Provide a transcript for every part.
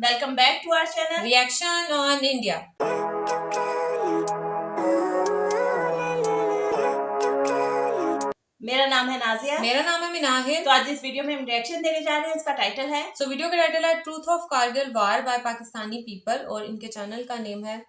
Welcome back to our channel Reaction on India. मेरा नाम है नाजिया। मेरा नाम है मिनाहिल। तो आज इस वीडियो में हम रिएक्शन देने जा रहे हैं। इसका टाइटल है वीडियो का टाइटल है truth of Kargil war by Pakistani people और इनके चैनल का नेम है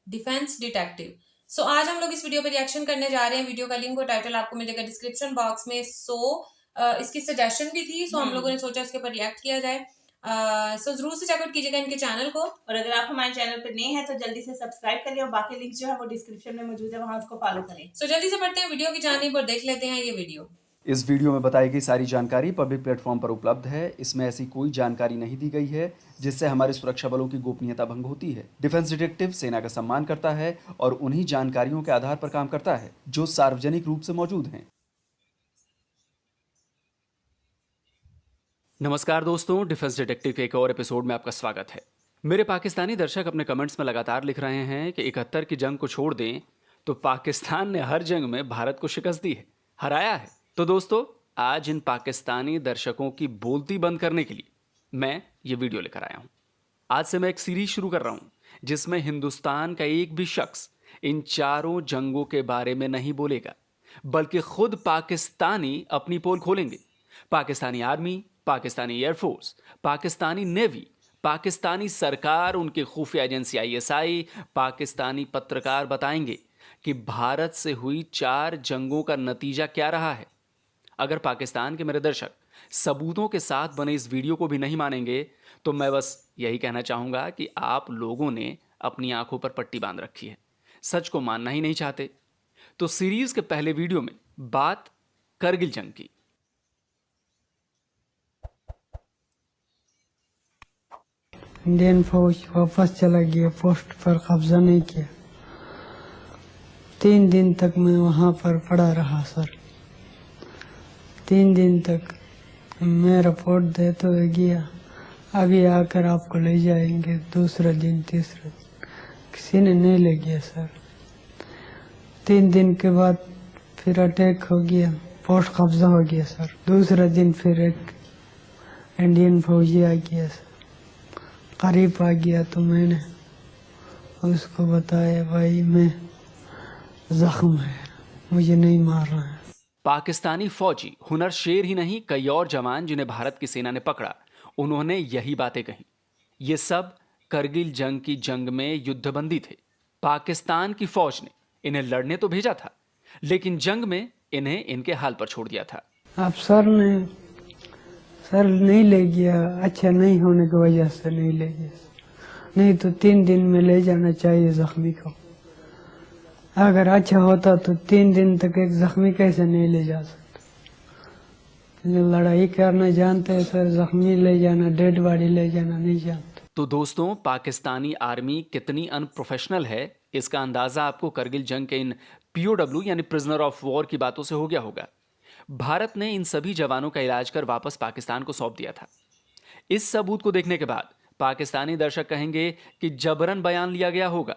डिफेंस डिटेक्टिव। आज हम लोग इस वीडियो पे रिएक्शन करने जा रहे हैं। वीडियो का लिंक और टाइटल आपको मिलेगा डिस्क्रिप्शन बॉक्स में। इसकी सजेशन भी थी, हम लोगों ने सोचा इसके ऊपर रिएक्ट किया जाए। जरूर से चेकआउट कीजिएगा इनके चैनल को, और अगर आप हमारे चैनल पर नए हैं तो जल्दी से सब्सक्राइब करिए और बाकी लिंक जो है वो डिस्क्रिप्शन में मौजूद है, वहां उसको फॉलो करें। जल्दी से बढ़ते हैं वीडियो की जानिब और देख लेते हैं ये वीडियो। इस वीडियो में बताई गई सारी जानकारी पब्लिक प्लेटफॉर्म पर उपलब्ध है। इसमें ऐसी कोई जानकारी नहीं दी गई है जिससे हमारे सुरक्षा बलों की गोपनीयता भंग होती है। डिफेंस डिटेक्टिव सेना का सम्मान करता है और उन्हीं जानकारियों के आधार पर काम करता है जो सार्वजनिक रूप से मौजूद हैं। नमस्कार दोस्तों, डिफेंस डिटेक्टिव के एक और एपिसोड में आपका स्वागत है। मेरे पाकिस्तानी दर्शक अपने कमेंट्स में लगातार लिख रहे हैं कि 71 की जंग को छोड़ दें तो पाकिस्तान ने हर जंग में भारत को शिकस्त दी है, हराया है। तो दोस्तों, आज इन पाकिस्तानी दर्शकों की बोलती बंद करने के लिए मैं ये वीडियो लेकर आया हूं। आज से मैं एक सीरीज शुरू कर रहा हूं जिसमें हिंदुस्तान का एक भी शख्स इन चारों जंगों के बारे में नहीं बोलेगा, बल्कि खुद पाकिस्तानी अपनी पोल खोलेंगे। Pakistani army, Pakistani air force, Pakistani navy, Pakistani सरकार, उनकी खुफिया एजेंसी ISI, पाकिस्तानी पत्रकार बताएंगे कि भारत से हुई 4 जंगों का नतीजा क्या रहा है। अगर पाकिस्तान के मेरे दर्शक सबूतों के साथ बने इस वीडियो को भी नहीं मानेंगे तो मैं बस यही कहना चाहूंगा कि आप लोगों ने अपनी आंखों पर पट्टी बांध रखी है, सच को मानना ही नहीं चाहते। तो सीरीज के पहले वीडियो में बात करगिल जंग की। इंडियन फौज वापस चला गया, पोस्ट पर कब्जा नहीं किया। 3 दिन तक मैं वहाँ पर पड़ा रहा सर। 3 दिन तक मैं रिपोर्ट देते हुए गया, अभी आकर आपको ले जाएंगे। दूसरा दिन, तीसरा दिन किसी ने नहीं ले गया सर। 3 दिन के बाद फिर अटैक हो गया, पोस्ट कब्जा हो गया सर। दूसरा दिन फिर एक इंडियन फौजी आ गया सर, करीब आ गया तो मैंने उसको बताया, भाई मैं जख्म है, मुझे नहीं मार रहा है। पाकिस्तानी फौजी हुनर शेर ही नहीं, कई और जवान जिन्हें भारत की सेना ने पकड़ा, उन्होंने यही बातें कही। ये सब करगिल जंग की जंग में युद्धबंदी थे। पाकिस्तान की फौज ने इन्हें लड़ने तो भेजा था, लेकिन जंग में इन्हें इनके हाल पर छोड़ दिया था। अब सर नहीं ले गया, अच्छा नहीं होने की वजह से नहीं ले गया, नहीं तो 3 दिन में ले जाना चाहिए जख्मी को। अगर अच्छा होता तो 3 दिन तक एक जख्मी कैसे नहीं ले जा सकता। लड़ाई करना जानते हैं सर, जख्मी ले जाना, डेड बॉडी ले जाना नहीं जानते। तो दोस्तों, पाकिस्तानी आर्मी कितनी अनप्रोफेशनल है इसका अंदाजा आपको करगिल जंग के इन POW यानी प्रिजनर ऑफ वॉर की बातों से हो गया होगा। भारत ने इन सभी जवानों का इलाज कर वापस पाकिस्तान को सौंप दिया था। इस सबूत को देखने के बाद पाकिस्तानी दर्शक कहेंगे कि जबरन बयान लिया गया होगा,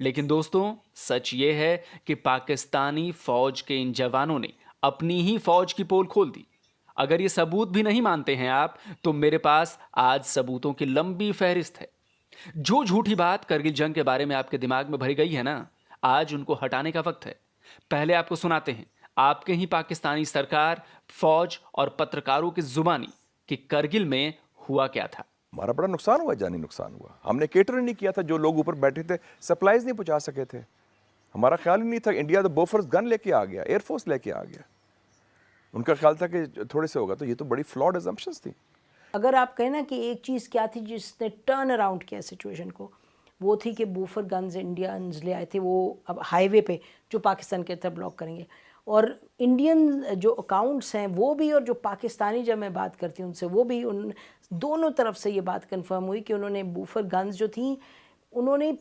लेकिन दोस्तों सच ये है कि पाकिस्तानी फौज के इन जवानों ने अपनी ही फौज की पोल खोल दी। अगर ये सबूत भी नहीं मानते हैं आप, तो मेरे पास आज सबूतों की लंबी फहरिस्त है। जो झूठी बात करगिल जंग के बारे में आपके दिमाग में भरी गई है ना, आज उनको हटाने का वक्त है। पहले आपको सुनाते हैं आपके ही पाकिस्तानी सरकार, फौज और पत्रकारों की जुबानी कि करगिल में हुआ क्या था। हमारा बड़ा नुकसान हुआ, जानी नुकसान हुआ। हमने केटर नहीं किया था, जो लोग ऊपर बैठे थे सप्लाईज नहीं पहुंचा सके थे। हमारा ख्याल ही नहीं था। इंडिया तो बोफोर्स गन लेके आ गया, एयरफोर्स लेके आ गया। उनका ख्याल था कि थोड़े से होगा, तो ये तो बड़ी फ्लॉड अजम्पशंस थी। अगर आप कहें ना कि एक चीज़ क्या थी जिसने टर्न अराउंड किया सिचुएशन को, वो थी कि बूफर गन्स इंडियंस ले आए थे। वो अब हाईवे पे जो पाकिस्तान के तरफ ब्लॉक करेंगे, और इंडियन जो अकाउंट्स हैं वो भी, और जो पाकिस्तानी जब मैं बात करती हूँ उनसे, वो भी, उन दोनों तरफ से ये बात कंफर्म हुई कि उन्होंने बूफर गन्स जो थी उन्होंने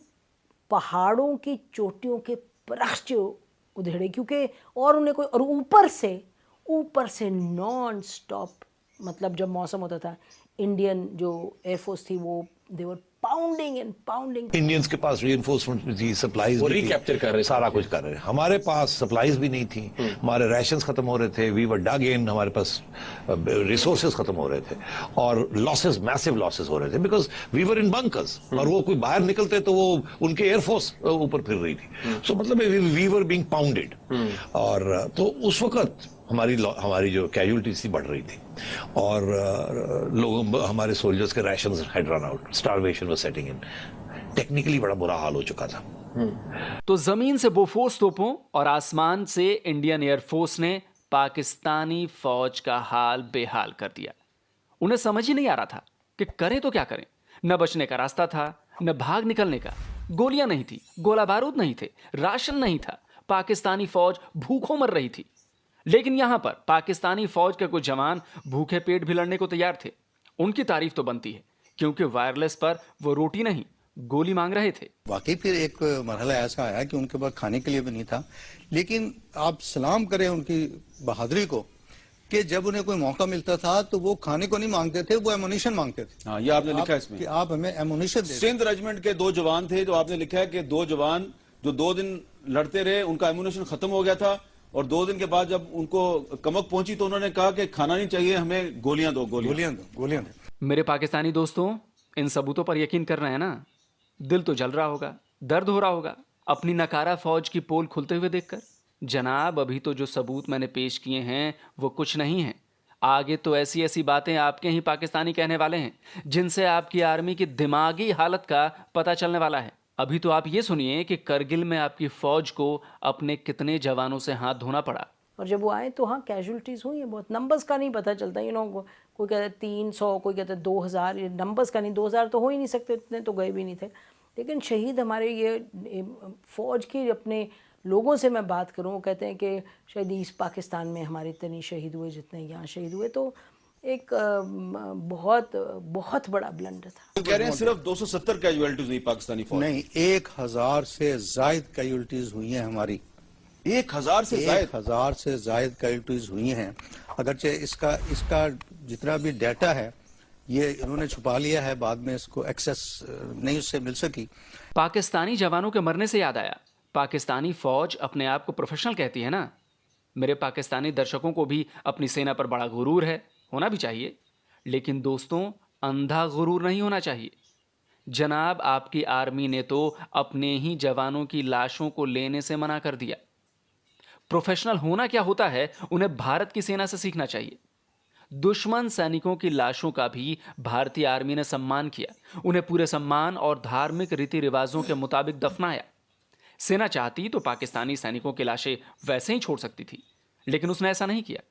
पहाड़ों की चोटियों के परख्च उधेड़े, क्योंकि और उन्हें कोई, और ऊपर से नॉन स्टॉप, मतलब जब मौसम होता था इंडियन जो एयरफोर्स थी वो दे वर पाउंडिंग एंड पाउंडिंग। इंडियंस के पास रीइंफोर्समेंट भी थी, सप्लाईज भी रिकैप्चर कर रहे, सारा कुछ कर रहे। हमारे पास सप्लाईज भी नहीं थी, हमारे राशंस खत्म हो रहे थे, वी वर डग इन, हमारे पास रिसोर्सेज खत्म हो रहे थे और लॉसेस, मैसिव लॉसेस हो रहे थे because we were in bunkers. और वो कोई बाहर निकलते तो वो उनके एयरफोर्स ऊपर फिर रही थी। सो मतलब वी वर बीइंग पाउंडेड। और तो उस वक्त हमारी जो कैजुअलिटीज थी बढ़ रही थी और लोगों, हमारे सोल्जर्स के rations had run out, starvation was setting in, technically बड़ा बुरा हाल हो चुका था। तो जमीन से बोफोर्स तोपों और आसमान से इंडियन एयरफोर्स ने पाकिस्तानी फौज का हाल बेहाल कर दिया। उन्हें समझ ही नहीं आ रहा था कि करें तो क्या करें। न बचने का रास्ता था, न भाग निकलने का। गोलियां नहीं थी, गोला बारूद नहीं थे, राशन नहीं था। पाकिस्तानी फौज भूखों मर रही थी। लेकिन यहां पर पाकिस्तानी फौज के कुछ जवान भूखे पेट भी लड़ने को तैयार थे। उनकी तारीफ तो बनती है क्योंकि वायरलेस पर वो रोटी नहीं, गोली मांग रहे थे। वाकई फिर एक मरहला ऐसा आया कि उनके पास खाने के लिए भी नहीं था। लेकिन आप सलाम करें उनकी बहादुरी को कि जब उन्हें कोई मौका मिलता था तो वो खाने को नहीं मांगते थे, वो एमुनिशन मांगते थे। हाँ, ये आपने लिखा है इसमें कि आप हमें एमुनिशन दें। सिंध रेजिमेंट के 2 जवान थे, तो आपने लिखा है कि 2 जवान जो 2 दिन लड़ते रहे, उनका एमुनिशन खत्म हो गया था और 2 दिन के बाद जब उनको कमक पहुंची तो उन्होंने कहा कि खाना नहीं चाहिए, हमें गोलियां दो, गोलियां दो। मेरे पाकिस्तानी दोस्तों, इन सबूतों पर यकीन कर रहे हैं ना? दिल तो जल रहा होगा, दर्द हो रहा होगा अपनी नकारा फौज की पोल खुलते हुए देखकर। जनाब, अभी तो जो सबूत मैंने पेश किए हैं वो कुछ नहीं है। आगे तो ऐसी ऐसी बातें आपके ही पाकिस्तानी कहने वाले हैं जिनसे आपकी आर्मी की दिमागी हालत का पता चलने वाला है। अभी तो आप ये सुनिए कि करगिल में आपकी फौज को अपने कितने जवानों से हाथ धोना पड़ा। और जब वो आए तो हाँ कैजुअलिटीज़ हुई हैं बहुत। नंबर्स का नहीं पता चलता, कोई कहता है 300, कोई कहता है 2000, ये नंबर्स का नहीं, 2000 तो हो ही नहीं सकते, इतने तो गए भी नहीं थे। लेकिन शहीद हमारे ये फ़ौज के अपने लोगों से मैं बात करूँ, वो कहते हैं कि शायद ईस्ट पाकिस्तान में हमारे इतने नहीं शहीद हुए जितने यहाँ शहीद हुए। तो एक बहुत बड़ा ब्लंडर था। कह रहे हैं सिर्फ 270 कैजुअलिटीज हुई पाकिस्तानी फौज। नहीं, 1000 से जायद कैजुअलिटीज हुई हैं हमारी। 1000 से जायद? 1000 से जायद कैजुअलिटीज हुई हैं। अगरचे इसका जितना भी डाटा है ये इन्होंने छुपा लिया है, बाद में इसको एक्सेस नहीं उससे मिल सकी। पाकिस्तानी जवानों के मरने से याद आया, पाकिस्तानी फौज अपने आप को प्रोफेशनल कहती है ना। मेरे पाकिस्तानी दर्शकों को भी अपनी सेना पर बड़ा गुरूर है, होना भी चाहिए। लेकिन दोस्तों, अंधा गुरूर नहीं होना चाहिए। जनाब, आपकी आर्मी ने तो अपने ही जवानों की लाशों को लेने से मना कर दिया। प्रोफेशनल होना क्या होता है, उन्हें भारत की सेना से सीखना चाहिए। दुश्मन सैनिकों की लाशों का भी भारतीय आर्मी ने सम्मान किया, उन्हें पूरे सम्मान और धार्मिक रीति रिवाजों के मुताबिक दफनाया। सेना चाहती तो पाकिस्तानी सैनिकों की लाशें वैसे ही छोड़ सकती थी, लेकिन उसने ऐसा नहीं किया।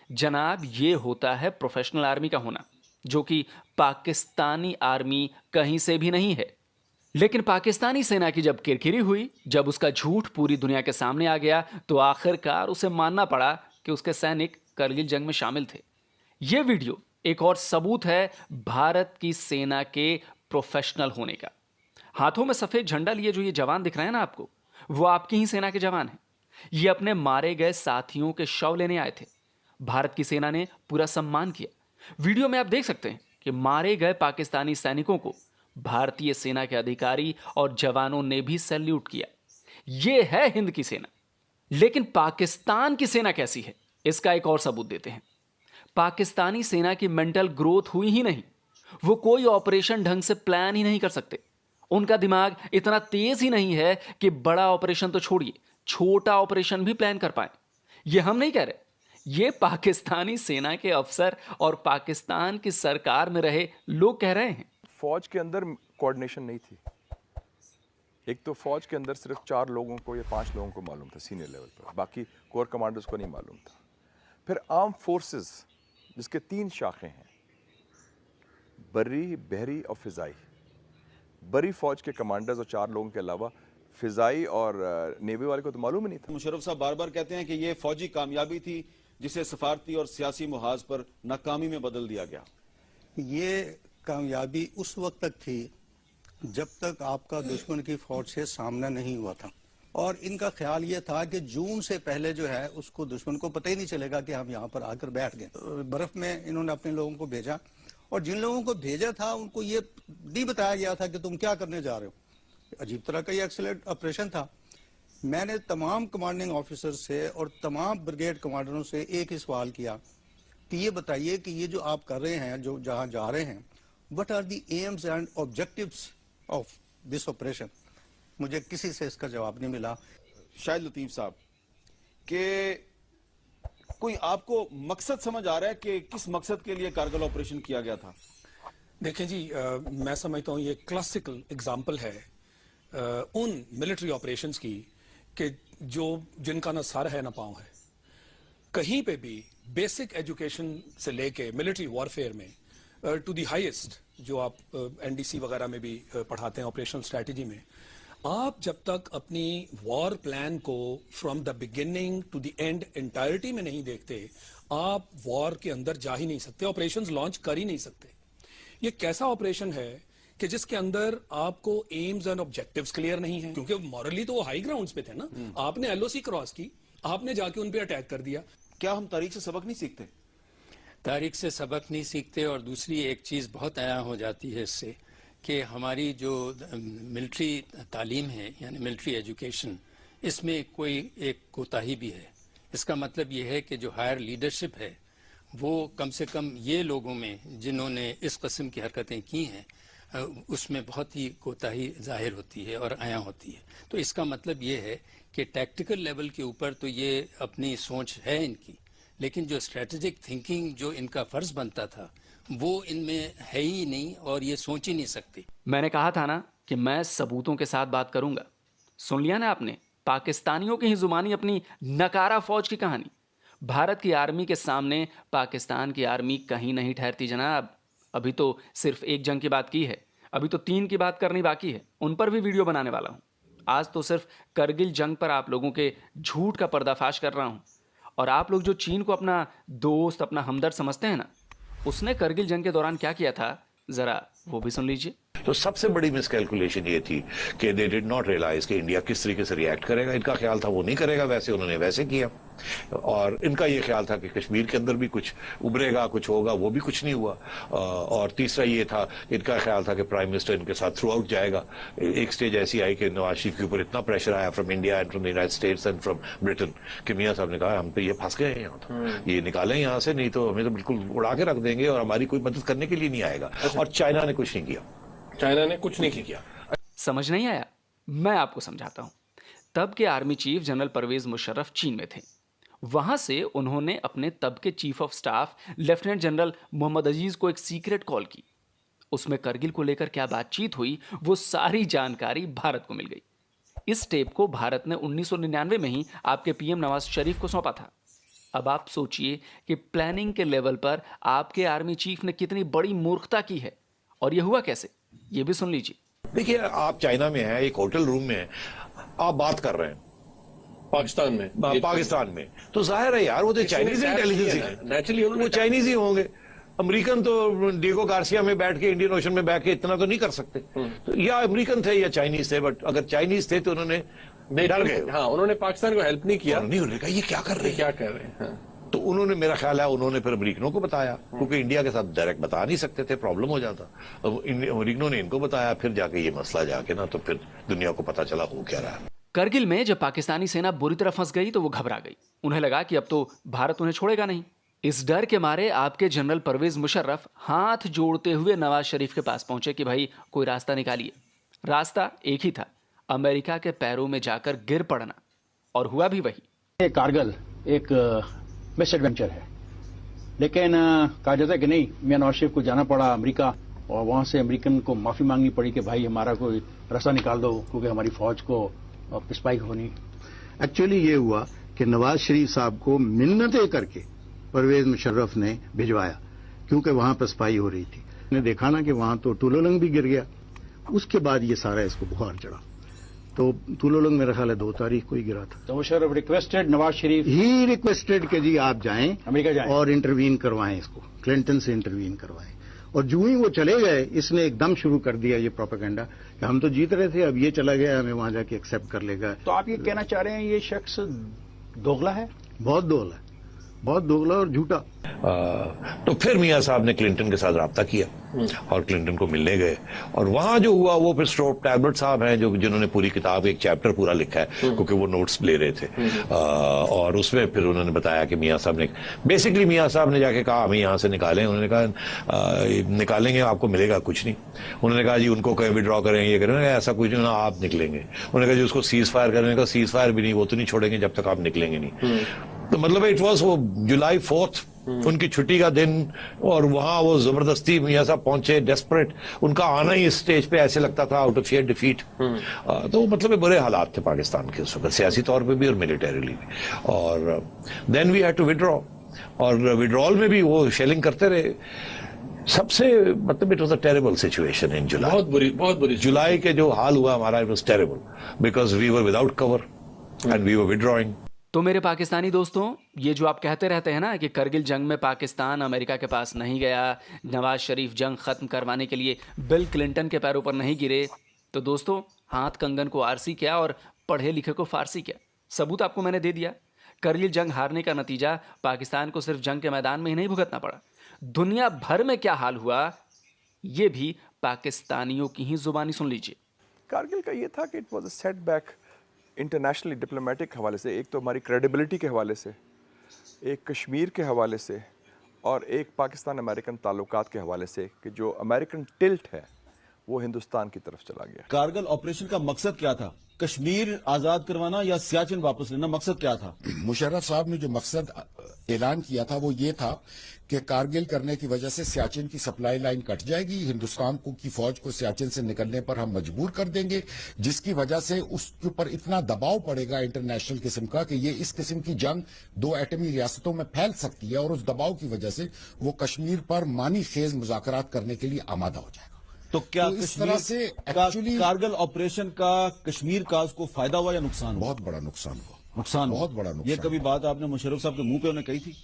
जनाब, ये होता है प्रोफेशनल आर्मी का होना, जो कि पाकिस्तानी आर्मी कहीं से भी नहीं है। लेकिन पाकिस्तानी सेना की जब किरकिरी हुई, जब उसका झूठ पूरी दुनिया के सामने आ गया, तो आखिरकार उसे मानना पड़ा कि उसके सैनिक करगिल जंग में शामिल थे। यह वीडियो एक और सबूत है भारत की सेना के प्रोफेशनल होने का। हाथों में सफेद झंडा लिए जो ये जवान दिख रहे हैं ना आपको, वो आपकी ही सेना के जवान हैं। ये अपने मारे गए साथियों के शव लेने आए थे। भारत की सेना ने पूरा सम्मान किया। वीडियो में आप देख सकते हैं कि मारे गए पाकिस्तानी सैनिकों को भारतीय सेना के अधिकारी और जवानों ने भी सैल्यूट किया। यह है हिंद की सेना। लेकिन पाकिस्तान की सेना कैसी है, इसका एक और सबूत देते हैं। पाकिस्तानी सेना की मेंटल ग्रोथ हुई ही नहीं। वो कोई ऑपरेशन ढंग से प्लान ही नहीं कर सकते। उनका दिमाग इतना तेज ही नहीं है कि बड़ा ऑपरेशन तो छोड़िए, छोटा ऑपरेशन भी प्लान कर पाए। ये हम नहीं कह रहे, ये पाकिस्तानी सेना के अफसर और पाकिस्तान की सरकार में रहे लोग कह रहे हैं। फौज के अंदर कोऑर्डिनेशन नहीं थी। एक तो फौज के अंदर सिर्फ 4 लोगों को या 5 लोगों को मालूम था सीनियर लेवल पर, बाकी कोर कमांडर्स को नहीं मालूम था। फिर आर्म फोर्सेस जिसके 3 शाखें हैं, बर्री, बहरी और फिजाई। बरी फौज के कमांडर्स और 4 लोगों के अलावा फिजाई और नेवी वाले को तो मालूम ही नहीं था। मुशर्रफ साहब बार बार कहते हैं कि ये फौजी कामयाबी थी जिसे सफारती और सियासी मुहाज पर नाकामी में बदल दिया गया। ये कामयाबी उस वक्त तक थी जब तक आपका दुश्मन की फौज से सामना नहीं हुआ था, और इनका ख्याल ये था कि जून से पहले जो है उसको दुश्मन को पता ही नहीं चलेगा कि हम यहाँ पर आकर बैठ गए। बर्फ में इन्होंने अपने लोगों को भेजा और जिन लोगों को भेजा था उनको ये नहीं बताया गया था कि तुम क्या करने जा रहे हो। अजीब तरह का ये एक्सीलेंट ऑपरेशन था। मैंने तमाम कमांडिंग ऑफिसर से और तमाम ब्रिगेड कमांडरों से एक ही सवाल किया कि ये बताइए कि ये जो आप कर रहे हैं, जो जहां जा रहे हैं, what are the aims and objectives of this operation. मुझे किसी से इसका जवाब नहीं मिला। शाहिद लतीफ साहब के कोई आपको मकसद समझ आ रहा है कि किस मकसद के लिए कारगिल ऑपरेशन किया गया था? देखें जी, मैं समझता हूँ ये क्लासिकल एग्जाम्पल है उन मिलिट्री ऑपरेशंस की कि जिनका ना सर है ना पांव है। कहीं पे भी बेसिक एजुकेशन से लेके मिलिट्री वॉरफेयर में टू द हाईएस्ट, जो आप एनडीसी वगैरह में भी पढ़ाते हैं ऑपरेशनल स्ट्रैटेजी में, आप जब तक अपनी वॉर प्लान को from the beginning to the end entirety में नहीं देखते, आप वॉर के अंदर जा ही नहीं सकते, ऑपरेशंस लॉन्च कर ही नहीं सकते। ये कैसा ऑपरेशन है कि जिसके अंदर आपको एम्स एंड ऑब्जेक्टिव्स क्लियर नहीं है, क्योंकि मॉरली तो वो हाई ग्राउंड्स पे थे ना। आपने एलओसी क्रॉस की, आपने जाके उन पे अटैक कर दिया। क्या हम तारीख से सबक नहीं सीखते? तारीख से सबक नहीं सीखते, और दूसरी एक चीज बहुत आया हो जाती है इससे कि हमारी जो मिलिट्री तालीम है, यानी मिलिट्री एजुकेशन, इसमें कोई एक कोताही भी है। इसका मतलब ये है कि जो हायर लीडरशिप है वो कम से कम ये लोगों में जिन्होंने इस किस्म की हरकतें की हैं उसमें बहुत ही कोताही जाहिर होती है और आया होती है। तो इसका मतलब ये है कि टैक्टिकल लेवल के ऊपर तो ये अपनी सोच है इनकी, लेकिन जो स्ट्रेटेजिक थिंकिंग जो इनका फर्ज बनता था वो इनमें है ही नहीं और ये सोच ही नहीं सकती। मैंने कहा था ना कि मैं सबूतों के साथ बात करूंगा। सुन लिया ना आपने, पाकिस्तानियों की ही जुबानी अपनी नकारा फौज की कहानी। भारत की आर्मी के सामने पाकिस्तान की आर्मी कहीं नहीं ठहरती जनाब। अभी तो सिर्फ एक जंग की बात की है, अभी तो 3 की बात करनी बाकी है, उन पर भी वीडियो बनाने वाला हूं। आज तो सिर्फ करगिल जंग पर आप लोगों के झूठ का पर्दाफाश कर रहा हूं। और आप लोग जो चीन को अपना दोस्त, अपना हमदर्द समझते हैं ना, उसने करगिल जंग के दौरान क्या किया था, जरा वो भी सुन लीजिए। तो सबसे बड़ी मिसकैलकुलेशन ये थी कि दे डिड नॉट रियलाइज कि इंडिया किस तरीके से रिएक्ट करेगा। इनका ख्याल था वो नहीं करेगा वैसे, उन्होंने वैसे किया। और इनका ये ख्याल था कि कश्मीर के अंदर भी कुछ उभरेगा, कुछ होगा, वो भी कुछ नहीं हुआ। और तीसरा ये था, इनका ख्याल था कि प्राइम मिनिस्टर इनके साथ थ्रू आउट जाएगा। एक स्टेज ऐसी आई कि नवाज शरीफ के ऊपर इतना प्रेशर आया from India and from the United states and from Britain कि मियां साहब ने कहा हम तो ये फंस गए हैं यहाँ, तो ये निकालें यहाँ से, नहीं तो हमें तो बिल्कुल उड़ा के रख देंगे और हमारी कोई मदद करने के लिए नहीं आएगा। और चाइना ने कुछ नहीं किया, चाइना ने कुछ नहीं किया। समझ नहीं आया? मैं आपको समझाता हूं। तब के army chief general Pervez Musharraf चीन में थे। वहां से उन्होंने अपने तब के chief of staff lieutenant general Mohammad Aziz को एक सीक्रेट कॉल की। उसमें करगिल को लेकर क्या बातचीत हुई वो सारी जानकारी भारत को मिल गई। इस टेप को भारत ने 1999 में ही आपके पीएम नवाज शरीफ को सौंपा था। अब आप सोचिए कि प्लानिंग के लेवल पर आपके आर्मी चीफ ने कितनी बड़ी मूर्खता की है। और यह हुआ कैसे, ये भी सुन लीजिए। देखिए, आप चाइना में हैं, एक होटल रूम में आप बात कर रहे हैं पाकिस्तान में, तो जाहिर है यार वो तो चाइनीज इंटेलिजेंस है, नेचुरली वो चाइनीज ही होंगे। अमेरिकन तो डिएगो गार्सिया में बैठ के इंडियन ओशन में बैठ के इतना तो नहीं कर सकते। तो या अमेरिकन थे या चाइनीज थे, बट अगर चाइनीज थे तो उन्होंने डर गए। हाँ, उन्होंने पाकिस्तान को हेल्प नहीं किया। नहीं, उन्होंने कहा ये क्या कर रहे हैं। तो उन्होंने, मेरा ख्याल है उन्होंने फिर अमेरिकनों को बताया, क्योंकि इंडिया के साथ डायरेक्ट बता नहीं सकते थे, प्रॉब्लम हो जाता। अब अमेरिकनों ने इनको बताया, फिर जाके ये मसला जाके ना तो फिर दुनिया को पता चला हो क्या रहा। करगिल में जब पाकिस्तानी सेना बुरी तरह फंस गई तो वो घबरा गई। उन्हें लगा कि अब तो भारत उन्हें छोड़ेगा नहीं। इस डर के मारे आपके जनरल परवेज मुशर्रफ हाथ जोड़ते हुए नवाज शरीफ के पास पहुंचे कि भाई कोई रास्ता निकालिए। रास्ता एक ही था, अमेरिका के पैरों में जाकर गिर पड़ना। और हुआ भी वही। कारगिल एक बेस्ट एडवेंचर है, लेकिन कहा जाता है कि नहीं, मियां नवाज शरीफ को जाना पड़ा अमेरिका और वहां से अमेरिकन को माफी मांगनी पड़ी कि भाई हमारा कोई रास्ता निकाल दो, क्योंकि हमारी फौज को पिस्पाई होनी। एक्चुअली ये हुआ कि नवाज शरीफ साहब को मिन्नतें करके परवेज मुशर्रफ ने भिजवाया, क्योंकि वहां पिस्पाई हो रही थी। ने देखा ना कि वहां तो टुलोलंग भी गिर गया। उसके बाद ये सारा इसको बुखार चढ़ा, तो टुलोलंग मेरा ख्याल है 2 तारीख को ही गिरा था। तो Musharraf requested, Nawaz Sharif he requested कि जी आप जाएं अमेरिका जाएं और इंटरवीन करवाएं, इसको क्लिंटन से इंटरवीन करवाएं। और जो ही वो चले गए, इसने एकदम शुरू कर दिया ये प्रोपेगेंडा कि हम तो जीत रहे थे, अब ये चला गया, हमें वहां जाके एक्सेप्ट कर लेगा। तो आप ये कहना चाह रहे हैं ये शख्स दोगला है? बहुत दोगला है, बहुत दोगला और झूठा। तो फिर मियां साहब ने क्लिंटन के साथ रब्ता किया और क्लिंटन को मिलने गए, और वहां जो हुआ वो फिर स्ट्रोप टैबलेट साहब हैं जिन्होंने पूरी किताब, एक चैप्टर पूरा लिखा है, क्योंकि वो नोट्स ले रहे थे। और उसमें फिर उन्होंने बताया कि मियां साहब ने बेसिकली जाके कहा हमें यहाँ से निकालें। उन्होंने कहा निकालेंगे आपको मिलेगा कुछ नहीं। उन्होंने कहा जी उनको कहीं विड्रॉ करें, ये करें, ऐसा कुछ नहीं, आप निकलेंगे। उन्होंने कहा जी उसको सीज फायर करने का, सीज फायर भी नहीं, वो तो नहीं छोड़ेंगे जब तक आप निकलेंगे नहीं। तो मतलब इट वॉज वो जुलाई 4 उनकी छुट्टी का दिन, और वहां वो जबरदस्ती मियां साहब पहुंचे, डेस्परेट। उनका आना ही इस स्टेज पे ऐसे लगता था आउट ऑफ शेयर डिफीट। तो मतलब ये बुरे हालात थे पाकिस्तान के उस वक्त, सियासी तौर पे भी और मिलिटरीली भी। और then we had to withdraw, और विड्रॉल में भी वो शेलिंग करते रहे। सबसे मतलब it was a terrible situation in July, बहुत बुरी जुलाई के जो हाल हुआ हमारा, it was terrible because we were without cover and we were withdrawing. तो मेरे पाकिस्तानी दोस्तों, ये जो आप कहते रहते हैं ना कि करगिल जंग में पाकिस्तान अमेरिका के पास नहीं गया, नवाज शरीफ जंग खत्म करवाने के लिए बिल क्लिंटन के पैरों पर नहीं गिरे, तो दोस्तों हाथ कंगन को आरसी क्या और पढ़े लिखे को फारसी क्या, सबूत आपको मैंने दे दिया। करगिल जंग हारने का नतीजा पाकिस्तान को सिर्फ जंग के मैदान में ही नहीं भुगतना पड़ा, दुनिया भर में क्या हाल हुआ ये भी पाकिस्तानियों की ही जुबानी सुन लीजिए। कारगिल का ये था कि it was a setback internationally diplomatic हवाले से, एक तो हमारी क्रेडिबिलिटी के हवाले से, एक कश्मीर के हवाले से, और एक पाकिस्तान अमेरिकन ताल्लुकात के हवाले से, कि जो अमेरिकन टिल्ट है वो हिंदुस्तान की तरफ चला गया। कारगिल ऑपरेशन का मकसद क्या था? कश्मीर आजाद करवाना या सियाचिन वापस लेना? मकसद क्या था? मुशर्रफ साहब ने जो मकसद ऐलान किया था वो ये था कि कारगिल करने की वजह से सियाचिन की सप्लाई लाइन कट जाएगी, हिंदुस्तान की फौज को सियाचिन से निकलने पर हम मजबूर कर देंगे, जिसकी वजह से उसके ऊपर इतना दबाव पड़ेगा इंटरनेशनल किस्म का कि ये इस किस्म की जंग 2 एटमी रियासतों में फैल सकती है, और उस दबाव की वजह से वो कश्मीर पर मानी खेज मुज़ाकरात करने के लिए आमादा हो जाएगा। तो क्या तो इस तरह से एक्चुअली कारगिल ऑपरेशन का कश्मीर का उसको फायदा हुआ या नुकसान? बहुत बड़ा नुकसान हुआ। नुकसान बहुत बड़ा नुकसान। ये कभी बात आपने मुशर्रफ साहब के मुंह पे उन्हें कही थी?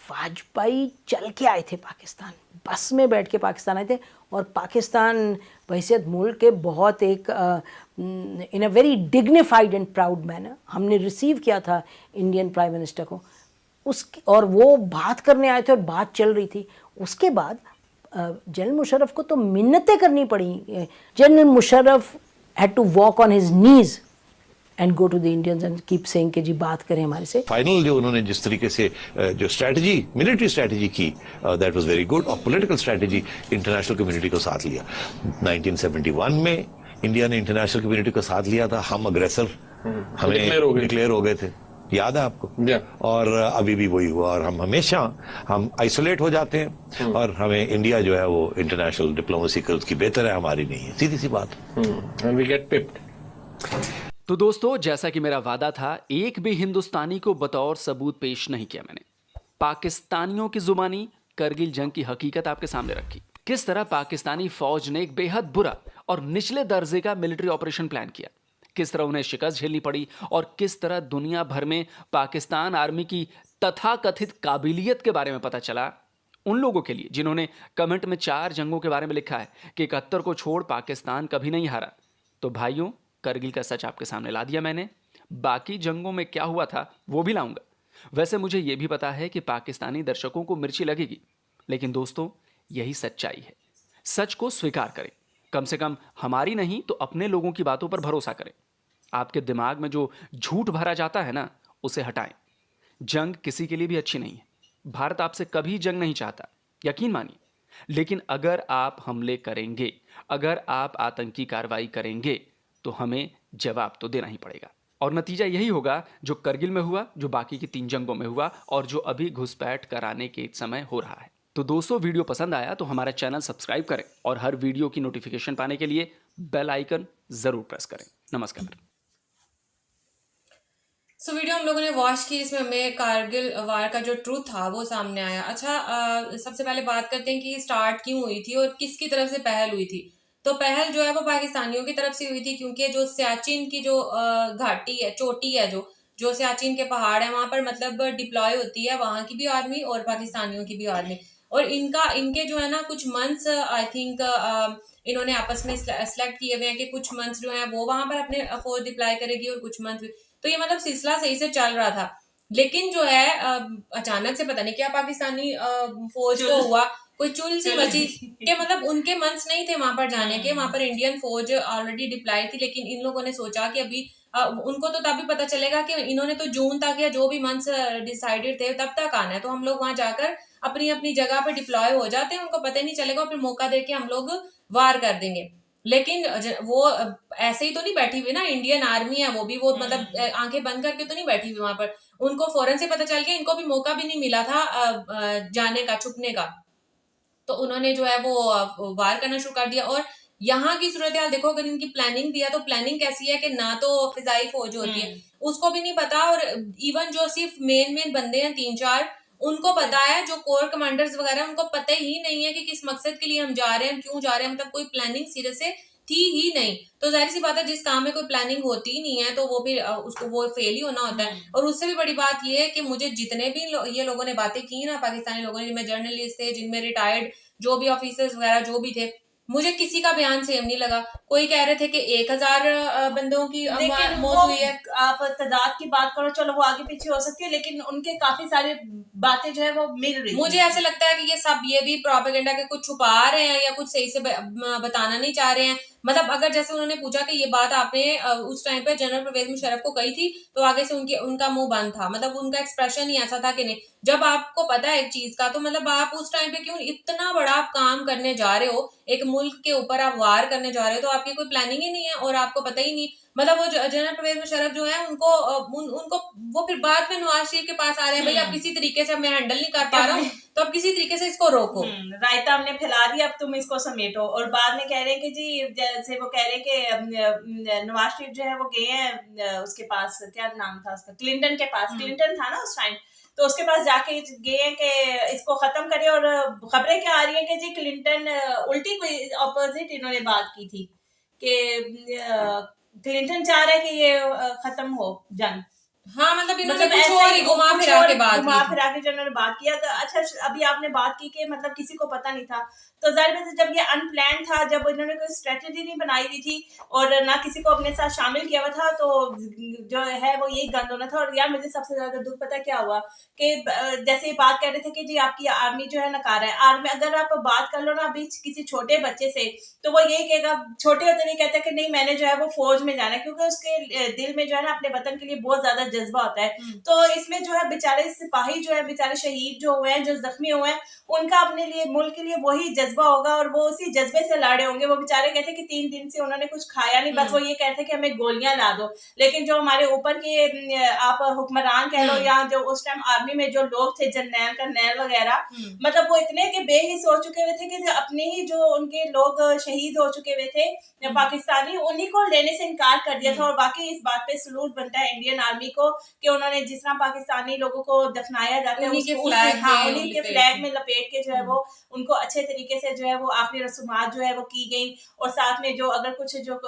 वाजपेयी चल के आए थे पाकिस्तान, बस में बैठ के पाकिस्तान आए थे, और पाकिस्तान बहैसियत मुल्क के बहुत एक in a very dignified and proud manner हमने रिसीव किया था इंडियन प्राइम मिनिस्टर को, और वो बात करने आए थे और बात चल रही थी। उसके बाद जनरल मुशर्रफ को तो मिन्नतें करनी पड़ी। General Musharraf had to walk on his knees and go to the Indians and keep saying कि जी बात करें हमारे से। फाइनल जो उन्होंने जिस तरीके से जो स्ट्रैटेजी, मिलिट्री स्ट्रैटेजी की, दैट वाज वेरी गुड, और पॉलिटिकल स्ट्रैटेजी इंटरनेशनल कम्युनिटी को साथ लिया। 1971 में इंडिया ने इंटरनेशनल कम्युनिटी को साथ लिया था, हम अग्रेसर हमें डिक्लेयर हो गए थे, याद है आपको? और अभी भी वही हुआ, और हम हमेशा आइसोलेट हो जाते हैं, और हमें इंडिया जो है वो इंटरनेशनल डिप्लोमेसी की बेहतर है, हमारी नहीं है, सीधी सी बात। We get pipped. तो दोस्तों, जैसा कि मेरा वादा था, एक भी हिंदुस्तानी को बतौर सबूत पेश नहीं किया मैंने। पाकिस्तानियों की जुबानी करगिल जंग की हकीकत आपके सामने रखी, किस तरह पाकिस्तानी फौज ने एक बेहद बुरा और निचले दर्जे का मिलिट्री ऑपरेशन प्लान किया, किस तरह उन्हें शिकस्त झेलनी पड़ी, और किस तरह दुनिया भर में पाकिस्तान आर्मी की तथाकथित काबिलियत के बारे में पता चला उन लोगों के लिए जिन्होंने कमेंट में 4 जंगों के बारे में लिखा है कि 71 को छोड़ पाकिस्तान कभी नहीं हारा। तो भाइयों, करगिल का सच आपके सामने ला दिया मैंने, बाकी जंगों में क्या हुआ था वो भी लाऊंगा। वैसे मुझे यह भी पता है कि पाकिस्तानी दर्शकों को मिर्ची लगेगी, लेकिन दोस्तों यही सच्चाई है। सच को स्वीकार करें, कम से कम हमारी नहीं तो अपने लोगों की बातों पर भरोसा करें। आपके दिमाग में जो झूठ भरा जाता है ना, उसे हटाएं। जंग किसी के लिए भी अच्छी नहीं है, भारत आपसे कभी जंग नहीं चाहता, यकीन मानिए। लेकिन अगर आप हमले करेंगे, अगर आप आतंकी कार्रवाई करेंगे, तो हमें जवाब तो देना ही पड़ेगा। और नतीजा यही होगा जो करगिल में हुआ, जो बाकी की 3 जंगों में हुआ, और जो अभी घुसपैठ कराने के समय हो रहा है। तो दोस्तों, वीडियो पसंद आया तो हमारा चैनल सब्सक्राइब करें, और हर वीडियो की नोटिफिकेशन पाने के लिए बेल आइकन जरूर प्रेस करें। नमस्कार। सो वीडियो हम लोगों ने वॉच की, इसमें हमें कारगिल वार का जो ट्रूथ था वो सामने आया। अच्छा, सबसे पहले बात करते हैं कि स्टार्ट क्यों हुई थी और किसकी तरफ से पहल हुई थी। तो पहल जो है वो पाकिस्तानियों की तरफ से हुई थी, क्योंकि जो सियाचिन की जो घाटी है, चोटी है, जो सियाचिन के पहाड़ है, वहां पर मतलब डिप्लॉय होती है वहां की भी आर्मी और पाकिस्तानियों की भी आर्मी, और इनके जो है ना कुछ मंथ्स आई थिंक इन्होंने आपस में सेलेक्ट किए हुए हैं कि कुछ मंथ्स जो है वो वहां पर अपने फोर्स डिप्लॉय करेगी और कुछ मंथ, तो ये मतलब सिलसिला सही से चल रहा था। लेकिन जो है अचानक से पता नहीं क्या पाकिस्तानी फौज को हुआ, कोई चुल सी मची कि मतलब उनके मंथ्स नहीं थे वहां पर जाने के, वहां पर इंडियन फौज ऑलरेडी डिप्लॉय थी, लेकिन इन लोगों ने सोचा कि अभी उनको तो तभी पता चलेगा कि इन्होंने तो जून तक या जो भी मंथ्स डिसाइडेड थे तब तक आना है, तो हम लोग वहां जाकर अपनी अपनी जगह पे डिप्लॉय हो जाते हैं, उनको पता नहीं चलेगा, फिर मौका देके हम लोग वार कर देंगे। लेकिन वो ऐसे ही तो नहीं बैठी हुई ना, इंडियन आर्मी है वो भी, वो मतलब आंखें बंद करके तो नहीं बैठी हुई वहां पर, उनको फौरन से पता चल गया, इनको भी मौका भी नहीं मिला था जाने का, छुपने का, तो उन्होंने जो है वो वार करना शुरू कर दिया। और यहाँ की सूरत हाल देखो, अगर इनकी प्लानिंग भी है तो प्लानिंग कैसी है कि ना तो फिजाई फौज होती है उसको भी नहीं पता, और इवन जो सिर्फ मेन बंदे हैं 3-4 उनको पता है, जो कोर कमांडर्स वगैरह उनको पता ही नहीं है कि किस मकसद के लिए हम जा रहे हैं, क्यों जा रहे हैं, मतलब कोई प्लानिंग सिरे से थी ही नहीं। तो जाहिर सी बात है जिस काम में कोई प्लानिंग होती ही नहीं है तो वो फिर उसको वो फेल ही होना होता है। और उससे भी बड़ी बात ये है कि मुझे जितने भी ये लोगों ने बातें की ना, पाकिस्तानी लोगों ने, जिनमें जर्नलिस्ट थे, जिनमें रिटायर्ड जो भी ऑफिसर्स वगैरह जो भी थे, मुझे किसी का बयान सेम नहीं लगा। कोई कह रहे थे कि 1000 बंदों की मौत हुई है, आप तादाद की बात करो चलो वो आगे पीछे हो सकती है, लेकिन उनके काफी सारी बातें जो है वो मिल रही। मुझे ऐसे लगता है कि ये सब ये भी प्रोपेगेंडा के कुछ छुपा रहे हैं या कुछ सही से बताना नहीं चाह रहे हैं। मतलब अगर जैसे उन्होंने पूछा कि ये बात आपने उस टाइम पे जनरल परवेज मुशर्रफ को कही थी, तो आगे से उनका मुंह बंद था, मतलब उनका एक्सप्रेशन ही ऐसा था कि नहीं, जब आपको पता है एक चीज का तो मतलब आप उस टाइम पे क्यों इतना बड़ा आप काम करने जा रहे हो, एक मुल्क के ऊपर आप वार करने जा रहे हो, तो आपकी कोई प्लानिंग ही नहीं है और आपको पता ही नहीं। मतलब वो जनरल परवेज मुशर्रफ जो है उनको वो फिर बाद में नवाज शरीफ के पास आ रहे हैं, भाई आप किसी तरीके से मैं हैंडल नहीं कर पा रहा हूँ तो अब किसी तरीके से इसको रोको, रायता हमने फैला दिया, अब तुम इसको समेटो। और बाद में कह रहे हैं कि जी, जैसे वो कह रहे हैं कि नवाज शरीफ जो है वो गए हैं उसके पास, क्या नाम था उसका, क्लिंटन के पास, क्लिंटन था ना उस टाइम, तो उसके पास जाके गए हैं कि इसको खत्म करे। और खबरें क्या आ रही हैं कि जी क्लिंटन उल्टी कोई ऑपोजिट इन्होंने बात की थी कि क्लिंटन चाह रहा है कि ये खत्म हो जंग। हाँ, मतलब इन्होंने कुछ और ही घुमा फिरा के जो इन्होंने बात किया। अच्छा, अभी आपने बात की कि मतलब किसी को पता नहीं था, तो जाहिर है जब ये अनप्लान था, जब इन्होंने कोई स्ट्रेटेजी नहीं बनाई हुई थी और ना किसी को अपने साथ शामिल किया हुआ था, तो जो है वो यही गंद होना था। और यार मुझे सबसे ज्यादा दुख पता क्या हुआ कि जैसे ये बात कह रहे थे कि जी आपकी आर्मी जो है नकार है, आर्मी अगर आप बात कर लो ना अभी किसी छोटे बच्चे से, तो वो यही कहेगा, छोटे होते नहीं कहते कि नहीं मैंने जो है वो फौज में जाना है, क्योंकि उसके दिल में जो है ना अपने वतन के लिए बहुत ज्यादा जज्बा होता है। तो इसमें जो है बेचारे सिपाही जो है, बेचारे शहीद जो हुए हैं, जो जख्मी हुए हैं, उनका अपने लिए मुल्क के लिए वही जज्बा होगा और वो उसी जज्बे से लड़े होंगे। वो बेचारे कहते कि 3 दिन से उन्होंने कुछ खाया नहीं, बस वो ये कहते कि हमें गोलियां ला दो। लेकिन जो हमारे ऊपर के आप हुक्मरान कह लो या जो उस टाइम आर्मी में जो लोग थे, जनरल कर्नल वगैरह, मतलब वो इतने के बेहिस हो चुके हुए थे कि अपने ही जो उनके लोग शहीद हो चुके हुए थे पाकिस्तानी, उन्हीं को लेने से इनकार कर दिया था। और बाकी इस बात पे सलूट बनता है इंडियन आर्मी को कि उन्होंने जिस तरह पाकिस्तानी लोगों को दफनाया जाता है उन्हीं के फ्लैग में लपेट के जो है वो उनको अच्छे तरीके से जो है वो आखिरी रसूमात जो है वो की गई। और साथ में जो अगर कुछ जो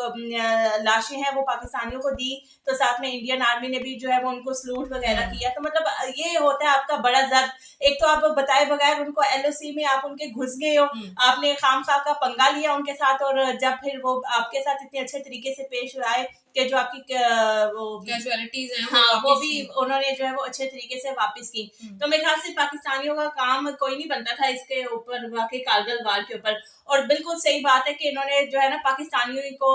लाशें हैं वो पाकिस्तानियों को दी, तो साथ में इंडियन आर्मी ने भी जो है वो उनको सलूट वगैरह किया। तो मतलब ये होता है आपका बड़ा जर्द, एक तो आप बताए बगैर उनको LOC में आप उनके घुस गए हो, आपने खामखा का पंगा लिया उनके साथ, और जब फिर वो आपके साथ इतने अच्छे तरीके से पेश आए कि जो आपकी कैजुअलिटीज हैं वो भी उन्होंने जो है वो अच्छे तरीके से वापस की। तो मेरे ख्याल से पाकिस्तानियों का काम कोई नहीं बनता था इसके ऊपर, वाकई कारगिल वार के ऊपर। और बिल्कुल सही बात है कि इन्होंने जो है ना पाकिस्तानियों को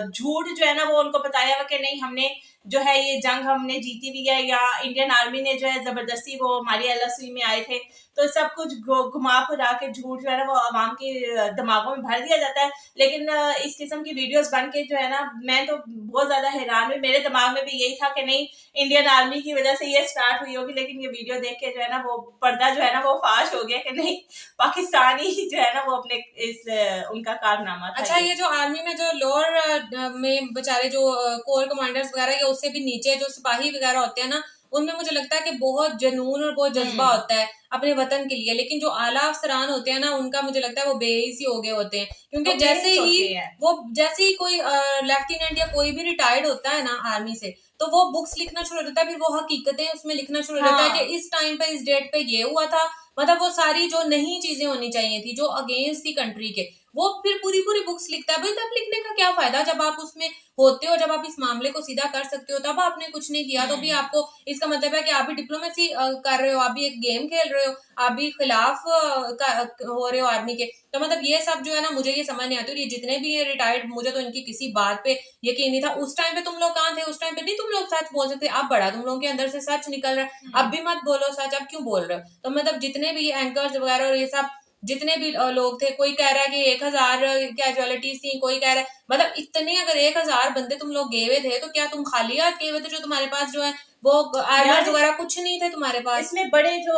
झूठ जो है ना वो उनको बताया हुआ कि नहीं हमने जो है ये जंग हमने जीती भी है, या इंडियन आर्मी ने जो है जबरदस्ती वो हमारी LOC में आए थे। तो सब कुछ घुमा फिरा के झूठ जो है ना वो आवाम के दिमागों में भर दिया जाता है। लेकिन इस किस्म की वीडियोस बन के जो है ना मैं तो बहुत ज्यादा हैरान हुई, मेरे दिमाग में भी यही था कि नहीं इंडियन आर्मी की वजह से ये स्टार्ट हुई होगी। लेकिन ये वीडियो देख के जो है ना वो पर्दा जो है ना वो फाश हो गया कि नहीं पाकिस्तानी जो है ना वो अपने इस उनका कारनामा था। अच्छा, ये जो आर्मी में जो लोअर में बेचारे जो कोर कमांडर्स वगैरह या उससे भी नीचे जो सिपाही वगैरह होते हैं ना, उनमें मुझे लगता है कि बहुत जुनून और बहुत जज्बा होता है अपने वतन के लिए। लेकिन जो आला अफसरान होते हैं ना उनका मुझे लगता है वो बेहिसी हो गए होते हैं, क्योंकि जैसे ही कोई लेफ्टिनेंट या कोई भी रिटायर्ड होता है ना आर्मी से, तो वो बुक्स लिखना शुरू हो जाता है, फिर वो हकीकतें उसमें लिखना शुरू हो जाता है कि इस टाइम पे इस डेट पे ये हुआ था, मतलब वो सारी जो नई चीजें होनी चाहिए थी, जो अगेंस्ट थी कंट्री के, वो फिर पूरी पूरी बुक्स लिखता है। भाई तब लिखने का क्या फायदा जब आप उसमें होते हो, जब आप इस मामले को सीधा कर सकते हो, तब आपने कुछ नहीं किया। तो भी आपको इसका मतलब है कि आप भी डिप्लोमेसी कर रहे हो, आप भी एक गेम खेल रहे हो, आप भी खिलाफ हो रहे हो आर्मी के। तो मतलब ये सब जो है ना, मुझे ये समझ नहीं आती। और ये जितने भी ये रिटायर्ड, मुझे तो इनकी किसी बात पे यकीन नहीं था। उस टाइम पे तुम लोग कहाँ थे? उस टाइम पे नहीं तुम लोग सच बोल सकते। अब बड़ा तुम लोगों के अंदर से सच निकल रहा है, अब भी मत बोलो सच, अब क्यों बोल रहे हो? तो मतलब जितने भी एंकर्स वगैरह और ये सब जितने भी लोग थे, कोई कह रहा है कि 1000 कैजुअलिटीज थी, कोई कह रहा है मतलब इतने, अगर 1000 बंदे तुम लोग गए हुए थे तो क्या तुम खाली हाथ गए हुए थे? जो तुम्हारे पास जो है वो आर्मर्स वगैरह कुछ नहीं थे तुम्हारे पास। इसमें बड़े जो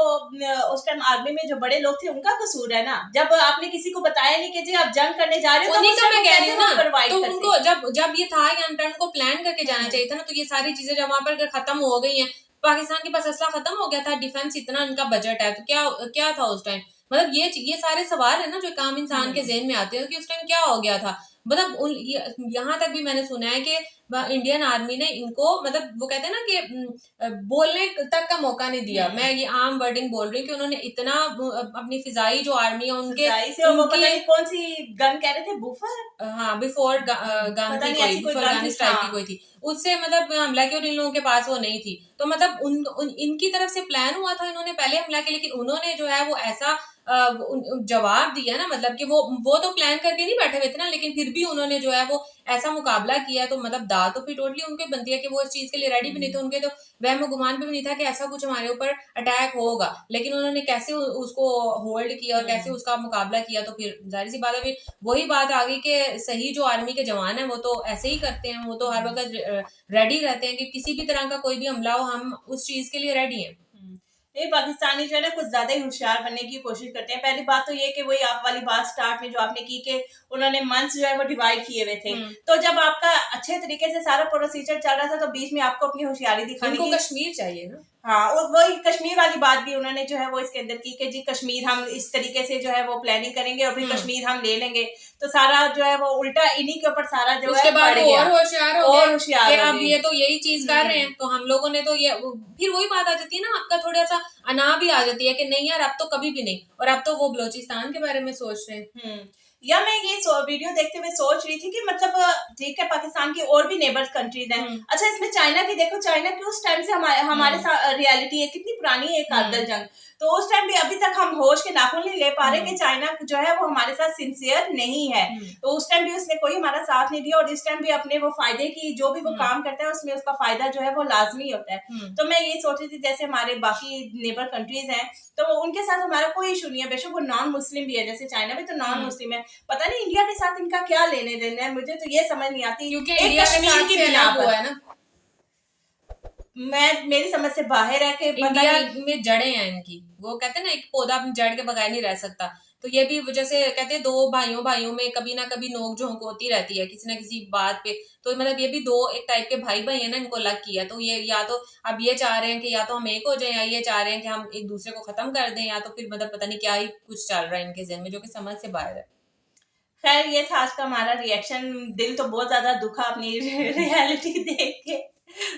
उस टाइम आर्मी में जो बड़े लोग थे उनका कसूर है ना, जब आपने किसी को बताया नहीं कि जी आप जंग करने जा रहे हो, तो मैं कह रही हूँ ना, तो करते? उनको जब ये था कि अनटर्न को प्लान करके जाना चाहिए था ना, तो ये सारी चीजें जब वहां पर खत्म हो गई हैं, पाकिस्तान के पास असला खत्म हो गया था, डिफेंस इतना उनका बजट है, तो क्या था उस टाइम? मतलब ये सारे सवाल है ना जो एक आम इंसान के ज़हन में आते हैं कि उस टाइम क्या हो गया था। मतलब यहाँ तक भी मैंने सुना है कि इंडियन आर्मी ने इनको, मतलब वो कहते हैं ना कि बोलने तक का मौका नहीं दिया। मैं ये आम वर्डिंग बोल रही हूँ कि उन्होंने इतना अपनी फिजाई जो आर्मी है उनके वो पता नहीं कौन सी गन कह रहे थे, बुफर, हाँ बिफोर गन थी, कोई अफगानिस्तान टाइप की कोई थी, उससे मतलब हमला की, और इन लोगों के पास वो नहीं थी। तो मतलब इनकी तरफ से प्लान हुआ था, इन्होंने पहले हमला किया, लेकिन उन्होंने जो है वो ऐसा जवाब दिया ना, मतलब कि वो तो प्लान करके नहीं बैठे हुए थे ना, लेकिन फिर भी उन्होंने जो है वो ऐसा मुकाबला किया। तो मतलब दाल तो फिर टोटली उनके बनती है कि वो इस चीज के लिए रेडी भी नहीं थे। उनके तो वहम गुमान भी नहीं था कि ऐसा कुछ हमारे ऊपर अटैक होगा, लेकिन उन्होंने कैसे उसको होल्ड किया और कैसे उसका मुकाबला किया। तो फिर जाहिर सी बात है, फिर वही बात आ गई कि सही जो आर्मी के जवान है वो तो ऐसे ही करते हैं, वो तो हर वक्त रेडी रहते हैं कि किसी भी तरह का कोई भी हमला हो, हम उस चीज के लिए रेडी हैं। ये पाकिस्तानी जो है ना कुछ ज्यादा ही होशियार बनने की कोशिश करते हैं। पहली बात तो ये कि वही आप वाली बात स्टार्ट में जो आपने की कि उन्होंने मंथ्स जो है वो डिवाइड किए हुए थे, तो जब आपका अच्छे तरीके से सारा प्रोसीजर चल रहा था तो बीच में आपको अपनी होशियारी दिखानी थी। कश्मीर चाहिए ना, हाँ, और वही कश्मीर वाली बात भी उन्होंने जो है वो इसके अंदर की कि जी कश्मीर हम इस तरीके से जो है वो प्लानिंग करेंगे और फिर कश्मीर हम ले लेंगे। तो सारा जो है वो उल्टा इन्हीं के ऊपर सारा जो उसके है बाद और होशियार हो गए, अब ये तो यही चीज कर रहे हैं, तो हम लोगों ने तो ये, फिर वही बात आ जाती है ना, आपका थोड़ा सा अना भी आ जाती है कि नहीं यार अब तो कभी भी नहीं, और अब तो वो बलोचिस्तान के बारे में सोच रहे हैं। या मैं ये वीडियो देखते हुए सोच रही थी कि मतलब ठीक है पाकिस्तान की और भी नेबर्स कंट्रीज हैं, अच्छा इसमें चाइना की देखो, चाइना की उस टाइम से हमारे साथ रियलिटी है, कितनी पुरानी है कारगिल जंग, तो उस टाइम भी अभी तक हम होश के नाखून नहीं ले पा रहे कि चाइना जो है वो हमारे साथ सिंसियर नहीं है। तो उस टाइम भी उसने कोई हमारा साथ नहीं दिया, और इस टाइम भी अपने वो फायदे की जो भी वो काम करता है उसमें उसका फायदा जो है वो लाजमी होता है। तो मैं ये सोच रही थी जैसे हमारे बाकी नेबर कंट्रीज हैं तो उनके साथ हमारा कोई इशू नहीं है, बेशक वो नॉन मुस्लिम भी है, जैसे चाइना भी तो नॉन मुस्लिम है, पता नहीं इंडिया के साथ इनका क्या लेने देने है, मुझे तो ये समझ नहीं आती। क्योंकि इंडिया कश्मीर की बिना पर है ना, मेरी समझ से बाहर है कि इंडिया में जड़ें हैं इनकी, वो कहते हैं ना एक पौधा अपनी जड़ के बगैर नहीं रह सकता, तो ये भी जैसे कहते हैं दो भाइयों में कभी ना कभी नोक झोंक होती रहती है किसी ना किसी बात पे, तो मतलब ये भी दो एक टाइप के भाई है ना, इनको अलग किया। तो ये या तो अब ये चाह रहे हैं कि या तो हम एक हो जाएं, या ये चाह रहे हैं कि हम एक दूसरे को खत्म कर दें, या तो फिर मतलब पता नहीं क्या ही कुछ चल रहा है इनके ज़हन में जो कि समझ से बाहर है। खैर ये था आज का हमारा रिएक्शन, दिल तो बहुत ज्यादा दुखा अपनी रियलिटी देख के,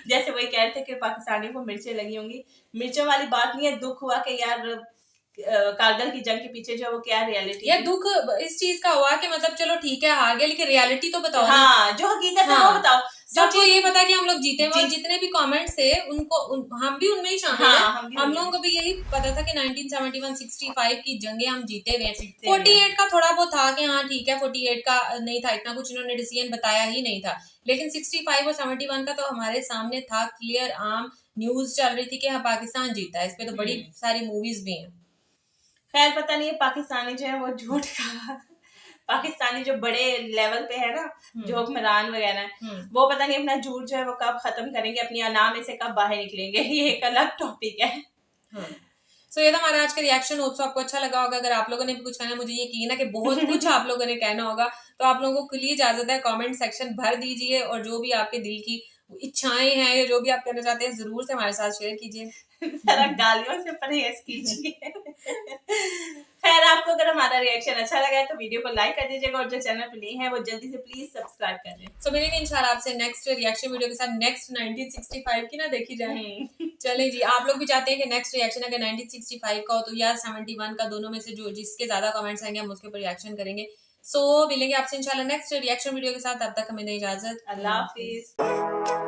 जैसे वही कह रहे थे कि पाकिस्तानियों को मिर्चें लगी होंगी, मिर्चों वाली बात नहीं है, दुख हुआ कि यार कारगिल की जंग के पीछे जो वो क्या रियलिटी है, दुख इस चीज का हुआ कि मतलब चलो ठीक है हार गया, लेकिन रियलिटी तो बताओ। हाँ, जो हकीकत है वो बताओ। सबको ये पता कि हम लोग जीते, और जितने भी कमेंट्स थे उनको हम भी उनमें ही शामिल हैं। हम लोगों को भी यही पता था कि 1971-65 की जंगें हम जीते हुए। 48 का थोड़ा बहुत था कि हाँ ठीक है, 48 का नहीं था इतना कुछ, इन्होंने डिसीजन बताया ही नहीं था, लेकिन 65 और 71 का तो हमारे सामने था, क्लियर आम न्यूज चल रही थी कि हाँ पाकिस्तान जीता है, इस पे तो बड़ी सारी मूवीज भी हैं। खैर पता नहीं पाकिस्तानी जो है वो झूठ का, पाकिस्तानी जो बड़े लेवल पे है ना, जो हुक्मरान वगैरह, वो पता नहीं अपना झूठ जो है वो कब खत्म करेंगे, अपनी अना में से कब बाहर निकलेंगे, ये एक अलग टॉपिक है। सो ये था हमारा आज का रिएक्शन, होप सो आपको अच्छा लगा होगा। अगर आप लोगों ने भी कुछ कहना है, मुझे यकीन है कि बहुत कुछ आप लोगों ने कहना होगा, तो आप लोगों को खुली इजाजत है, कमेंट सेक्शन भर दीजिए, और जो भी आपके दिल की इच्छाएं हैं या जो भी आप कहना चाहते हैं जरूर से हमारे साथ शेयर कीजिए। गालियों से परहेज कीजिए। खैर आपको अगर हमारा रिएक्शन अच्छा लगा है तो वीडियो को लाइक कर दीजिएगा, और जो चैनल पे नहीं है वो जल्दी से प्लीज सब्सक्राइब कर दें। सो मिलेंगे इंशाल्लाह आपसे नेक्स्ट रिएक्शन वीडियो के साथ, नेक्स्ट 1965 की ना देखी जाए। चले जी, आप लोग भी चाहते हैं कि नेक्स्ट रिएक्शन अगर 1965 का हो तो या 71 का, दोनों में से जो जिसके ज्यादा कमेंट्स आएंगे हम उसके ऊपर रिएक्शन करेंगे। सो मिलेंगे आपसे इंशाल्लाह नेक्स्ट रिएक्शन वीडियो के साथ, तब तक हमें दें इजाजत। अल्लाह हाफिज।